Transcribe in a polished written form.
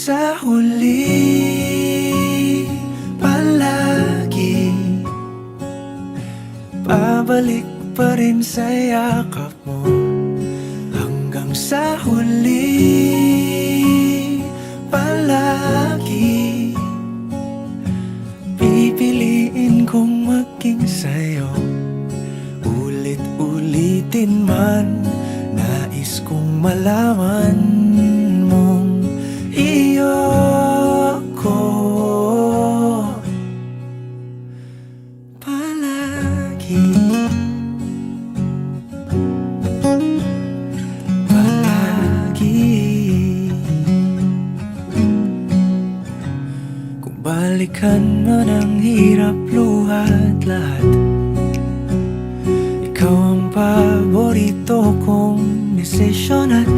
sa huli, palagi babalik pa rin sa yakap mo. Hanggang sa huli, palagi pipiliin kong maging sa'yo. Ulit-ulitin man, nais kong malaman mong iyo ko palagi. Palagi. Kung balikan man ang hirap, luhat lahat, ikaw ang paborito kong desisyon at